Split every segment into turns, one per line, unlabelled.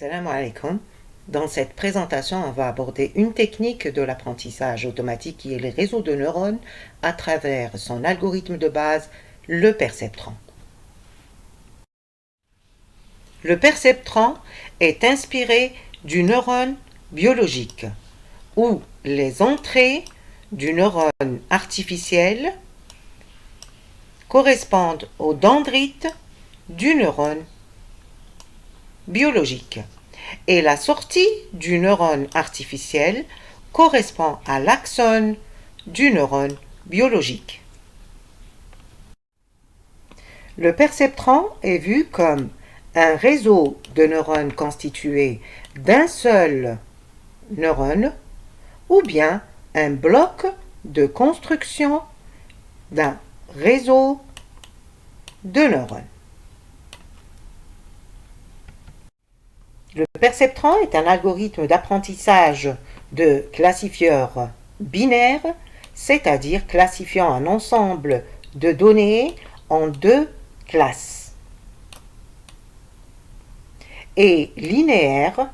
Salam alaikum. Dans cette présentation, on va aborder une technique de l'apprentissage automatique qui est les réseaux de neurones à travers son algorithme de base, le perceptron. Le perceptron est inspiré du neurone biologique, où les entrées du neurone artificiel correspondent aux dendrites du neurone biologique. Et la sortie du neurone artificiel correspond à l'axone du neurone biologique. Le perceptron est vu comme un réseau de neurones constitué d'un seul neurone ou bien un bloc de construction d'un réseau de neurones. Le perceptron est un algorithme d'apprentissage de classifieurs binaires, c'est-à-dire classifiant un ensemble de données en deux classes, et linéaire,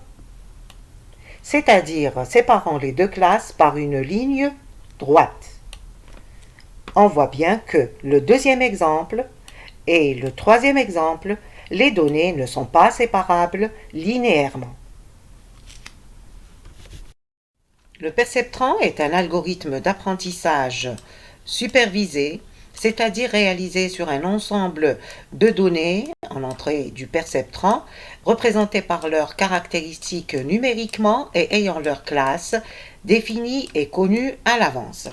c'est-à-dire séparant les deux classes par une ligne droite. On voit bien que le deuxième exemple et le troisième exemple, les données ne sont pas séparables linéairement. Le perceptron est un algorithme d'apprentissage supervisé, c'est-à-dire réalisé sur un ensemble de données en entrée du perceptron, représentées par leurs caractéristiques numériquement et ayant leur classe définie et connue à l'avance.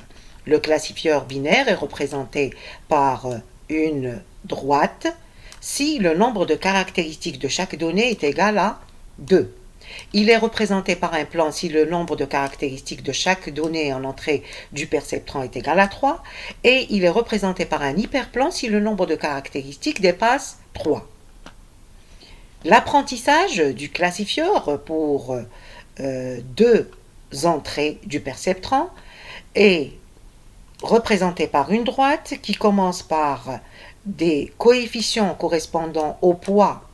Le classifieur binaire est représenté par une droite si le nombre de caractéristiques de chaque donnée est égal à 2. Il est représenté par un plan si le nombre de caractéristiques de chaque donnée en entrée du perceptron est égal à 3, et il est représenté par un hyperplan si le nombre de caractéristiques dépasse 3. L'apprentissage du classifieur pour deux entrées du perceptron est représenté par une droite qui commence par des coefficients correspondant au poids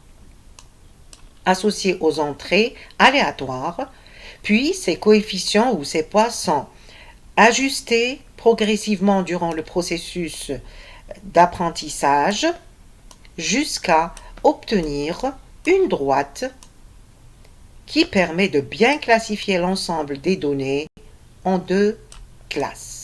associés aux entrées aléatoires, puis ces coefficients ou ces poids sont ajustés progressivement durant le processus d'apprentissage jusqu'à obtenir une droite qui permet de bien classifier l'ensemble des données en deux classes.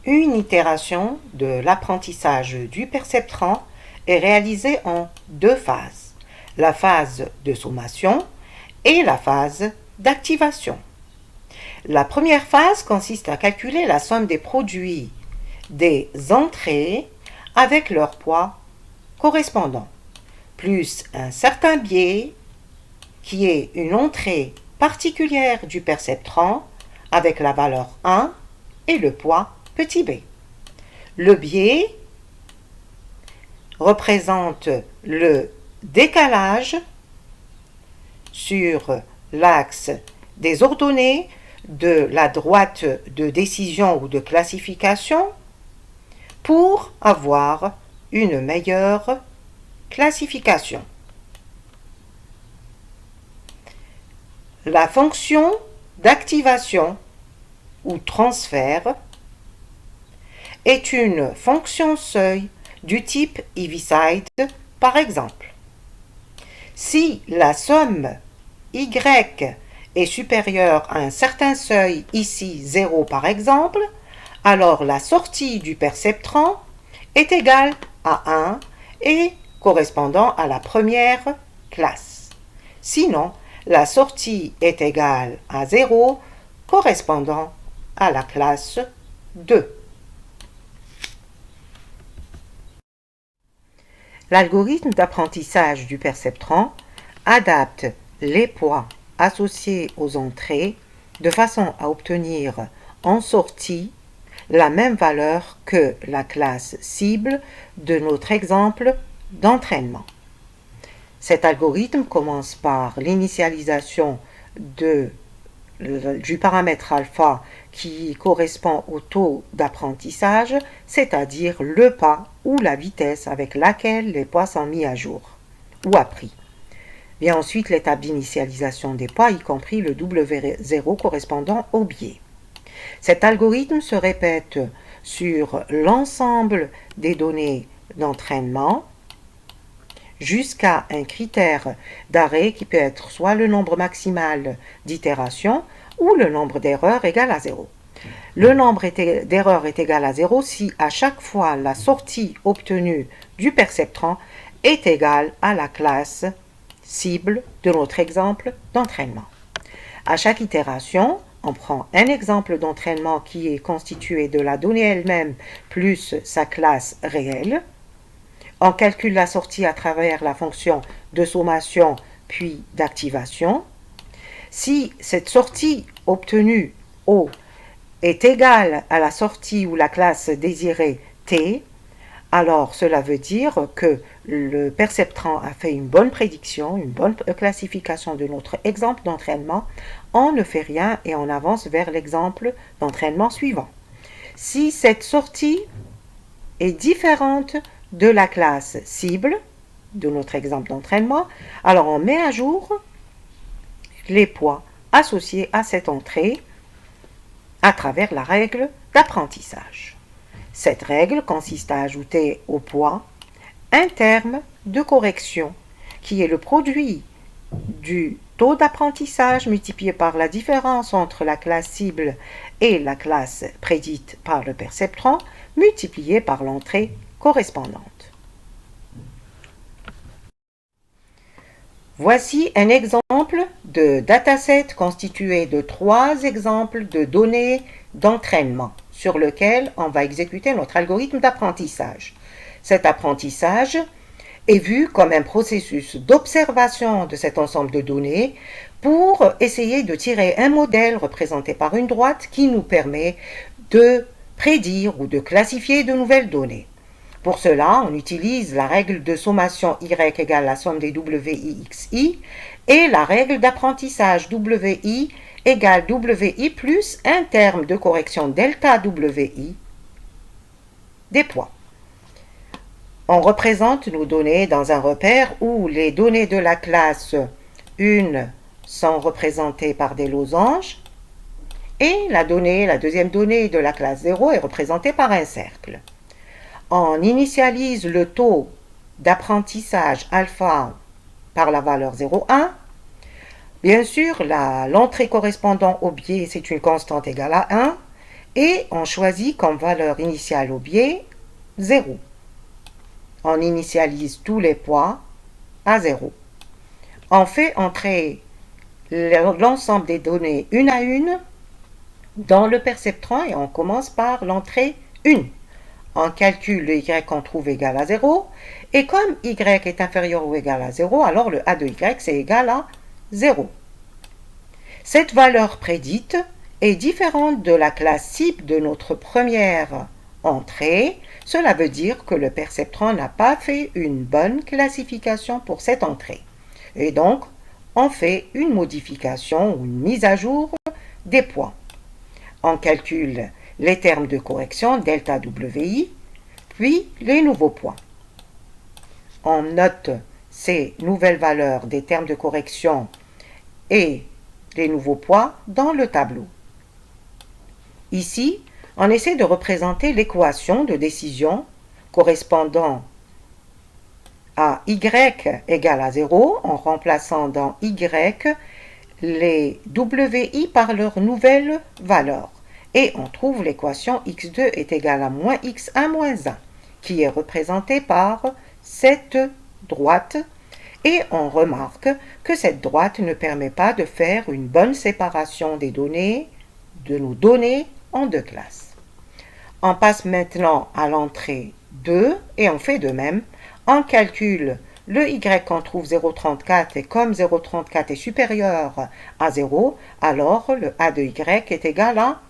Une itération de l'apprentissage du perceptron est réalisée en deux phases, la phase de sommation et la phase d'activation. La première phase consiste à calculer la somme des produits des entrées avec leur poids correspondant, plus un certain biais qui est une entrée particulière du perceptron avec la valeur 1 et le poids petit b. Le biais représente le décalage sur l'axe des ordonnées de la droite de décision ou de classification pour avoir une meilleure classification. La fonction d'activation ou transfert est une fonction seuil du type Heaviside, par exemple. Si la somme y est supérieure à un certain seuil, ici 0 par exemple, alors la sortie du perceptron est égale à 1 et correspondant à la première classe. Sinon, la sortie est égale à 0 correspondant à la classe 2. L'algorithme d'apprentissage du perceptron adapte les poids associés aux entrées de façon à obtenir en sortie la même valeur que la classe cible de notre exemple d'entraînement. Cet algorithme commence par l'initialisation du paramètre alpha qui correspond au taux d'apprentissage, c'est-à-dire le pas ou la vitesse avec laquelle les poids sont mis à jour ou appris. Vient ensuite l'étape d'initialisation des poids, y compris le W0 correspondant au biais. Cet algorithme se répète sur l'ensemble des données d'entraînement jusqu'à un critère d'arrêt qui peut être soit le nombre maximal d'itérations ou le nombre d'erreurs égal à 0. Le nombre d'erreurs est égal à 0 si à chaque fois la sortie obtenue du perceptron est égale à la classe cible de notre exemple d'entraînement. À chaque itération, on prend un exemple d'entraînement qui est constitué de la donnée elle-même plus sa classe réelle. On calcule la sortie à travers la fonction de sommation puis d'activation. Si cette sortie obtenue O est égale à la sortie ou la classe désirée T, alors cela veut dire que le perceptron a fait une bonne prédiction, une bonne classification de notre exemple d'entraînement. On ne fait rien et on avance vers l'exemple d'entraînement suivant. Si cette sortie est différente de la classe cible de notre exemple d'entraînement, alors on met à jour les poids associés à cette entrée à travers la règle d'apprentissage. Cette règle consiste à ajouter au poids un terme de correction qui est le produit du taux d'apprentissage multiplié par la différence entre la classe cible et la classe prédite par le perceptron multiplié par l'entrée correspondante. Voici un exemple de dataset constitué de 3 exemples de données d'entraînement sur lequel on va exécuter notre algorithme d'apprentissage. Cet apprentissage est vu comme un processus d'observation de cet ensemble de données pour essayer de tirer un modèle représenté par une droite qui nous permet de prédire ou de classifier de nouvelles données. Pour cela, on utilise la règle de sommation y égale la somme des WIXI et la règle d'apprentissage WI égale WI plus un terme de correction delta WI des poids. On représente nos données dans un repère où les données de la classe 1 sont représentées par des losanges et la deuxième donnée de la classe 0 est représentée par un cercle. On initialise le taux d'apprentissage alpha par la valeur 0,1. Bien sûr, l'entrée correspondant au biais, c'est une constante égale à 1. Et on choisit comme valeur initiale au biais 0. On initialise tous les poids à 0. On fait entrer l'ensemble des données une à une dans le perceptron et on commence par l'entrée 1. On calcule le y qu'on trouve égal à 0, et comme y est inférieur ou égal à 0, alors le a de y c'est égal à 0. Cette valeur prédite est différente de la classe cible de notre première entrée. Cela veut dire que le perceptron n'a pas fait une bonne classification pour cette entrée. Et donc, on fait une modification ou une mise à jour des poids. On calcule les termes de correction delta WI, puis les nouveaux poids. On note ces nouvelles valeurs des termes de correction et les nouveaux poids dans le tableau. Ici, on essaie de représenter l'équation de décision correspondant à y égale à 0 en remplaçant dans y les WI par leur nouvelle valeur. Et on trouve l'équation x2 est égale à moins x1 moins 1, qui est représentée par cette droite. Et on remarque que cette droite ne permet pas de faire une bonne séparation des données, de nos données en deux classes. On passe maintenant à l'entrée 2 et on fait de même. On calcule le y qu'on trouve 0,34 et comme 0,34 est supérieur à 0, alors le a de y est égal à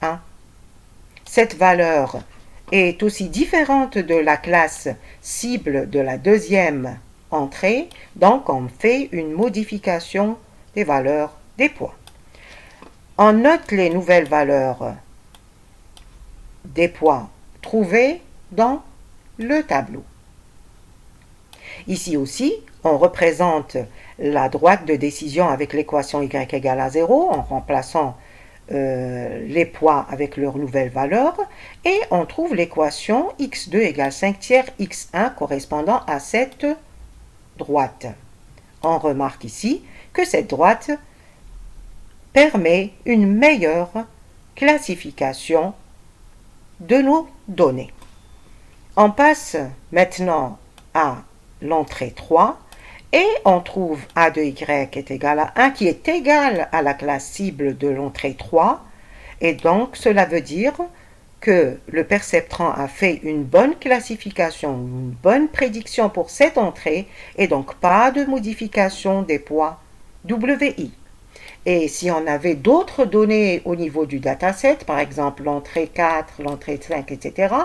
1. Cette valeur est aussi différente de la classe cible de la deuxième entrée, donc on fait une modification des valeurs des poids. On note les nouvelles valeurs des poids trouvés dans le tableau. Ici aussi, on représente la droite de décision avec l'équation y égale à 0 en remplaçant les poids avec leurs nouvelles valeurs et on trouve l'équation x2 égale 5 tiers x1 correspondant à cette droite. On remarque ici que cette droite permet une meilleure classification de nos données. On passe maintenant à l'entrée 3 et on trouve A de Y est égal à 1 qui est égal à la classe cible de l'entrée 3 et donc cela veut dire que le perceptron a fait une bonne classification, une bonne prédiction pour cette entrée et donc pas de modification des poids WI. Et si on avait d'autres données au niveau du dataset, par exemple l'entrée 4, l'entrée 5, etc.,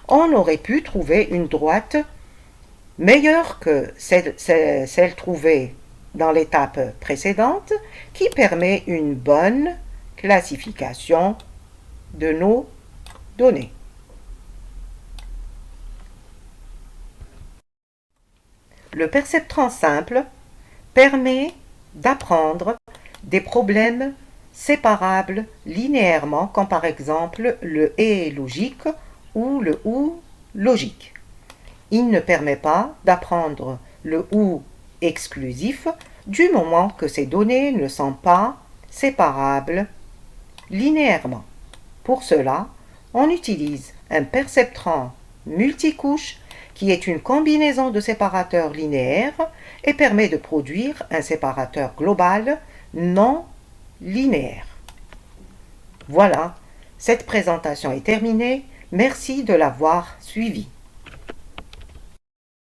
on aurait pu trouver une droite meilleure que celle trouvée dans l'étape précédente, qui permet une bonne classification de nos données. Le perceptron simple permet d'apprendre des problèmes séparables linéairement, comme par exemple le et logique ou le ou logique. Il ne permet pas d'apprendre le ou exclusif du moment que ces données ne sont pas séparables linéairement. Pour cela, on utilise un perceptron multicouche qui est une combinaison de séparateurs linéaires et permet de produire un séparateur global non linéaire. Voilà, cette présentation est terminée. Merci de l'avoir suivie.